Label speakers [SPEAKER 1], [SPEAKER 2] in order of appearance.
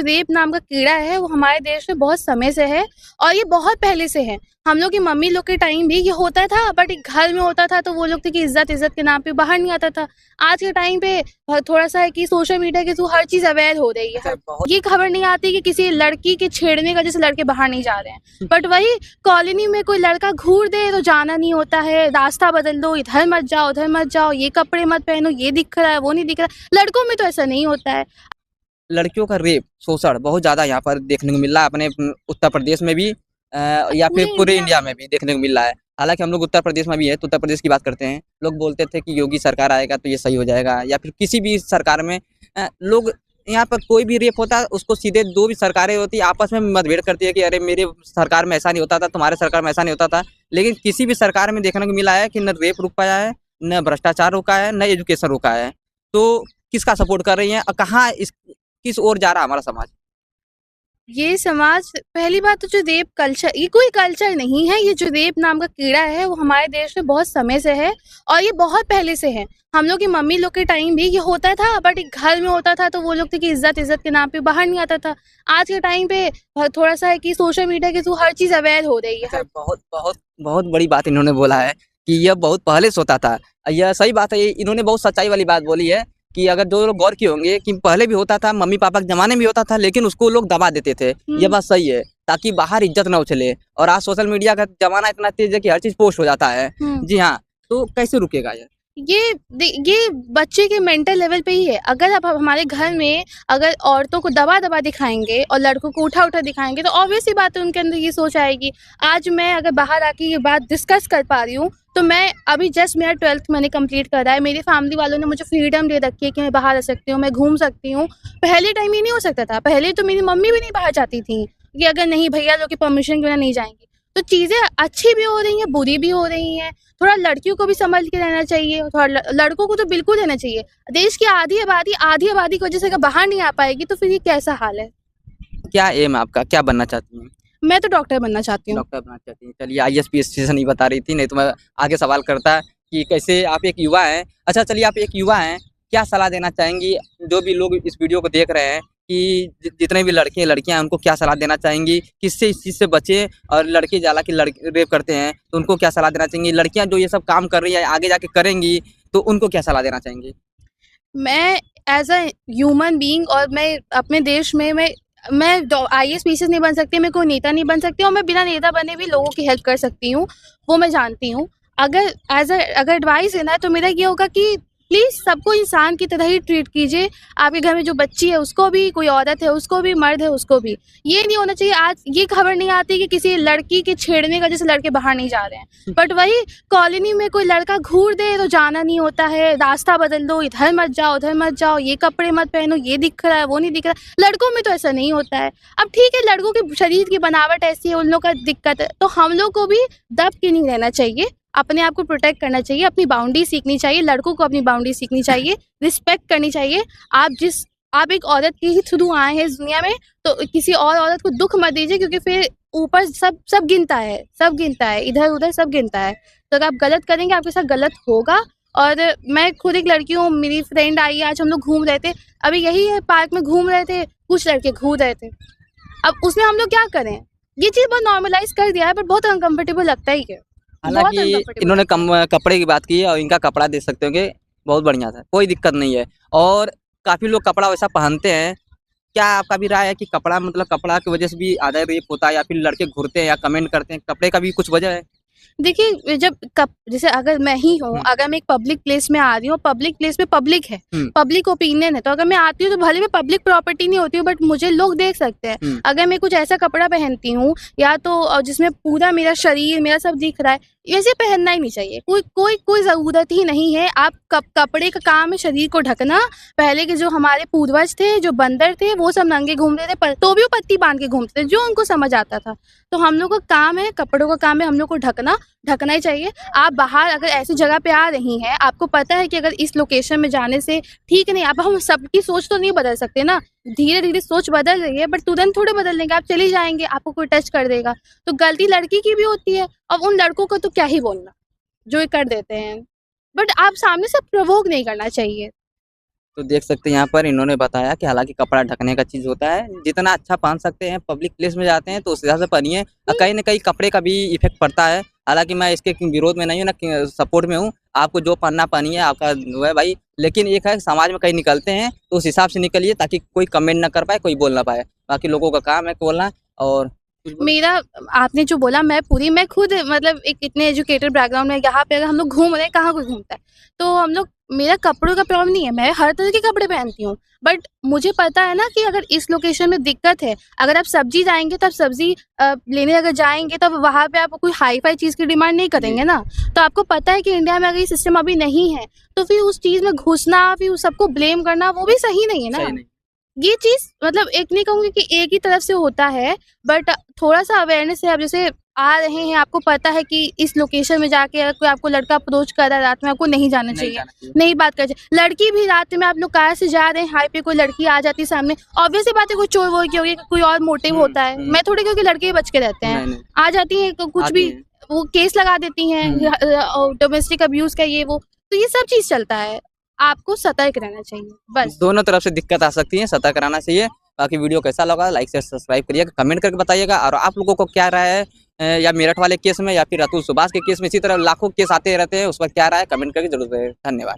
[SPEAKER 1] Rape नाम का कीड़ा है वो हमारे देश में बहुत समय से है और ये बहुत पहले से है। हम लोग की मम्मी लोग के टाइम भी ये होता था, बट एक घर में होता था तो वो लोग थे कि इज्जत इज्जत के नाम पे बाहर नहीं आता था। आज के टाइम पे थोड़ा सा है कि सोशल मीडिया के थ्रू हर चीज अवेयर हो रही है। ये खबर नहीं आती कि किसी लड़की के छेड़ने का जैसे लड़के बाहर नहीं जा रहे हैं, बट वही कॉलोनी में कोई लड़का घूर दे तो जाना नहीं होता है, रास्ता बदल दो, इधर मत जाओ उधर मत जाओ, ये कपड़े मत पहनो, ये दिख रहा है वो नहीं दिख रहा है। लड़कों में तो ऐसा नहीं होता है।
[SPEAKER 2] लड़कियों का रेप शोषण बहुत ज़्यादा यहाँ पर देखने को मिल रहा है, अपने उत्तर प्रदेश में भी या फिर पूरे इंडिया में भी देखने को मिल रहा है। हालांकि हम लोग उत्तर प्रदेश में भी है तो उत्तर प्रदेश की बात करते हैं। लोग बोलते थे कि योगी सरकार आएगा तो ये सही हो जाएगा, या फिर किसी भी सरकार में लोग यहाँ पर कोई भी रेप होता है उसको सीधे दो भी सरकारें होती आपस में मतभेद करती है कि अरे मेरे सरकार में ऐसा नहीं होता था, तुम्हारे सरकार में ऐसा नहीं होता था। लेकिन किसी भी सरकार में देखने को मिला है कि न रेप रुक पाया है, न भ्रष्टाचार रुका है, न एजुकेशन रुका है। तो किसका सपोर्ट कर रही है और कहाँ किस ओर जा रहा है हमारा समाज?
[SPEAKER 1] ये समाज, पहली बात तो जो रेप कल्चर, ये कोई कल्चर नहीं है। ये जो रेप नाम का कीड़ा है वो हमारे देश में बहुत समय से है और ये बहुत पहले से है। हम लोग की मम्मी लोग के टाइम भी ये होता था, बट एक घर में होता था तो वो लोग थे कि इज्जत इज्जत के नाम पे बाहर नहीं आता था। आज के टाइम पे थोड़ा सा है कि सोशल मीडिया के थ्रू हर चीज अवेयर हो रही है।
[SPEAKER 2] बहुत बहुत बहुत बड़ी बात इन्होंने बोला है कि यह बहुत पहले से होता था। यह सही बात है, इन्होंने बहुत सच्चाई वाली बात बोली है कि अगर जो लोग गौर किए होंगे कि पहले भी होता था, मम्मी पापा के जमाने में होता था, लेकिन उसको लोग दबा देते थे। ये बात सही है, ताकि बाहर इज्जत ना उछले। और आज सोशल मीडिया का जमाना इतना तेज है कि हर चीज पोस्ट हो जाता है। जी हाँ, तो कैसे रुकेगा
[SPEAKER 1] ये बच्चे के मेंटल लेवल पे ही है। अगर आप हमारे घर में अगर औरतों को दबा दबा दिखाएंगे और लड़कों को उठा उठा दिखाएंगे तो ऑब्वियस सी बात है उनके अंदर ये सोच आएगी। आज मैं अगर बाहर आके ये बात डिस्कस कर पा रही हूँ तो मैं अभी जस्ट मेरा 12th मैंने कंप्लीट करा है। मेरी फैमिली वालों ने मुझे फ्रीडम दे रखी है कि मैं बाहर आ सकती हूँ, मैं घूम सकती हूँ। पहले टाइम ये नहीं हो सकता था। पहले तो मेरी मम्मी भी नहीं बाहर जाती थी कि अगर नहीं भैया लोग की परमिशन के बिना नहीं जाएंगी। तो चीज़ें अच्छी भी हो रही हैं, बुरी भी हो रही हैं। थोड़ा लड़कियों को भी संभल के रहना चाहिए, थोड़ा लड़कों को तो बिल्कुल रहना चाहिए। देश की आधी आबादी की वजह से अगर बाहर नहीं आ पाएगी तो फिर ये कैसा हाल है।
[SPEAKER 2] क्या एम है आपका, क्या बनना चाहती हैं?
[SPEAKER 1] मैं तो डॉक्टर बनना चाहती हूँ।
[SPEAKER 2] डॉक्टर बनना चाहती हैं। चलिए, IAS PAS से नहीं बता रही थी, नहीं तो मैं आगे सवाल करता कि कैसे आप एक युवा हैं। अच्छा चलिए, आप एक युवा हैं, क्या सलाह देना चाहेंगी जो भी लोग इस वीडियो को देख रहे हैं कि जितने भी लड़के लड़कियां हैं उनको क्या सलाह देना चाहेंगी, किससे इस चीज़ से बचें? और लड़के जाला कि लड़के रेप करते हैं तो उनको क्या सलाह देना चाहेंगी? लड़कियां जो ये सब काम कर रही है आगे जाके करेंगी तो उनको क्या सलाह देना चाहेंगी?
[SPEAKER 1] मैं एज अ ह्यूमन बीइंग और मैं अपने देश में मैं IAS PCS नहीं बन सकती, मैं कोई नेता नहीं बन सकती और मैं बिना नेता बने भी लोगों की हेल्प कर सकती हूँ, वो मैं जानती हूँ। अगर अगर एडवाइस देना है तो मेरा ये होगा कि प्लीज़ सबको इंसान की तरह ही ट्रीट कीजिए। आपके घर में जो बच्ची है उसको भी, कोई औरत है उसको भी, मर्द है उसको भी। ये नहीं होना चाहिए आज ये खबर नहीं आती कि किसी लड़की के छेड़ने का जैसे लड़के बाहर नहीं जा रहे हैं, बट वही कॉलोनी में कोई लड़का घूर दे तो जाना नहीं होता है, रास्ता बदल दो, इधर मत जाओ उधर मत जाओ, ये कपड़े मत पहनो, ये दिख रहा है वो नहीं दिख रहा है। लड़कों में तो ऐसा नहीं होता है। अब ठीक है, लड़कों के शरीर की बनावट ऐसी है, उन लोग का दिक्कत है, तो हम लोग को भी दब के नहीं रहना चाहिए, अपने आप को प्रोटेक्ट करना चाहिए, अपनी बाउंड्री सीखनी चाहिए। लड़कों को अपनी बाउंड्री सीखनी चाहिए, रिस्पेक्ट करनी चाहिए। आप एक औरत के ही थ्रू आए हैं इस दुनिया में, तो किसी और औरत को दुख मत दीजिए, क्योंकि फिर ऊपर सब गिनता है, इधर उधर सब गिनता है। तो अगर आप गलत करेंगे आपके साथ गलत होगा। और मैं खुद एक लड़की हूँ, मेरी फ्रेंड आई है, आज हम लोग घूम रहे थे, अभी यही है पार्क में घूम रहे थे, कुछ लड़के घूम रहे थे। अब उसमें हम लोग क्या करें? ये चीज़ बहुत नॉर्मलाइज कर दिया है, पर बहुत अनकम्फर्टेबल लगता ही है।
[SPEAKER 2] हालांकि इन्होंने कपड़े की बात की है और इनका कपड़ा देख सकते होंगे, बहुत बढ़िया था, कोई दिक्कत नहीं है। और काफ़ी लोग कपड़ा वैसा पहनते हैं। क्या आपका भी राय है कि कपड़ा मतलब कपड़ा की वजह से भी आधा रेप होता है, या फिर लड़के घूरते हैं या कमेंट करते हैं, कपड़े का भी कुछ वजह है?
[SPEAKER 1] देखिए, जैसे अगर मैं ही हूँ, अगर मैं एक पब्लिक प्लेस में आ रही हूँ, पब्लिक प्लेस में पब्लिक है, पब्लिक ओपिनियन है, तो अगर मैं आती हूँ तो भले मैं पब्लिक प्रॉपर्टी नहीं होती हूँ, बट मुझे लोग देख सकते हैं। अगर मैं कुछ ऐसा कपड़ा पहनती हूँ या तो जिसमें पूरा मेरा शरीर मेरा सब दिख रहा है, वैसे पहनना ही नहीं चाहिए। कोई ज़रूरत ही नहीं है। आप कपड़े का काम है शरीर को ढकना। पहले के जो हमारे पूर्वज थे, जो बंदर थे, वो सब नंगे घूमते थे, तो भी वो पत्ती बांध के घूमते थे, जो उनको समझ आता था। तो हम लोग का काम है, कपड़ों का काम है हम लोग को ढकना ही चाहिए। आप बाहर अगर ऐसी जगह पे आ रही हैं, आपको पता है कि अगर इस लोकेशन में जाने से ठीक नहीं, अब हम सबकी सोच तो नहीं बदल सकते ना, धीरे धीरे सोच बदल रही है, बट तुरंत थोड़े बदल देंगे। आप चली जाएंगे, आपको कोई टच कर देगा, तो गलती लड़की की भी होती है। अब उन लड़कों को तो क्या ही बोलना जो ये कर देते हैं, बट आप सामने से प्रोवोक नहीं करना चाहिए।
[SPEAKER 2] तो देख सकते हैं यहाँ पर इन्होंने बताया कि हालांकि कपड़ा ढकने का चीज़ होता है, जितना अच्छा पहन सकते हैं, पब्लिक प्लेस में जाते हैं तो उस हिसाब से पहनिए। कहीं ना कहीं कपड़े का भी इफेक्ट पड़ता है। हालांकि मैं इसके विरोध में नहीं हूँ ना सपोर्ट में हूँ। आपको जो पहनना पहनिए, आपका वो है भाई। लेकिन एक है समाज में कहीं निकलते हैं तो उस हिसाब से निकलिए ताकि कोई कमेंट ना कर पाए, कोई बोल ना पाए। बाकी लोगों का काम है बोलना। और
[SPEAKER 1] मेरा आपने जो बोला मैं खुद मतलब एक इतने एजुकेटेड बैकग्राउंड में यहाँ पे अगर हम लोग घूम रहे हैं, कहाँ कोई घूमता है, तो हम लोग, मेरा कपड़ों का प्रॉब्लम नहीं है, मैं हर तरह के कपड़े पहनती हूँ। बट मुझे पता है ना कि अगर इस लोकेशन में दिक्कत है, अगर आप सब्जी जाएंगे तो आप सब्जी लेने अगर जाएंगे तो वहाँ पे आप कोई हाई फाई चीज़ की डिमांड नहीं करेंगे ना। तो आपको पता है कि इंडिया में अगर ये सिस्टम अभी नहीं है तो फिर उस चीज़ में घुसना, फिर उस सबको ब्लेम करना, वो भी सही नहीं है ना।
[SPEAKER 2] सही नहीं।
[SPEAKER 1] ये चीज़ मतलब एक नहीं कहूँगी कि एक ही तरफ से होता है, बट थोड़ा-सा अवेयरनेस है। अब जैसे आ रहे हैं, आपको पता है कि इस लोकेशन में जाके अगर कोई आपको लड़का अप्रोच कर रहा है रात में, आपको नहीं जाना
[SPEAKER 2] नहीं
[SPEAKER 1] चाहिए,
[SPEAKER 2] जाना चाहिए।
[SPEAKER 1] नहीं बात करनी चाहिए। लड़की भी रात में, आप लोग कार से जा रहे हैं, हाईवे पे कोई लड़की आ जाती है सामने, ऑब्वियस सी बात है कोई चोर-वोर की होगी, कोई और मोटिव होता है। मैं थोड़ी कहूँ कि लड़के ही बच के रहते हैं,
[SPEAKER 2] नहीं नहीं
[SPEAKER 1] आ जाती हैं कुछ
[SPEAKER 2] आती
[SPEAKER 1] भी,
[SPEAKER 2] हैं।
[SPEAKER 1] वो केस लगा देती हैं डोमेस्टिक अब्यूज़ का, ये वो। तो ये सब चीज़ चलता है, आपको सतर्क रहना चाहिए, बस।
[SPEAKER 2] दोनों तरफ से दिक्कत आ सकती है, सतर्क रहना चाहिए। बाकी वीडियो कैसा लगा लाइक से सब्सक्राइब करिएगा, कमेंट करके बताइएगा। और आप लोगों को क्या राय है या मेरठ वाले केस में या फिर अतुल सुभाष के केस में, इसी तरह लाखों केस आते रहते हैं, उस पर क्या राय है कमेंट करके जरूर बताइएगा। धन्यवाद।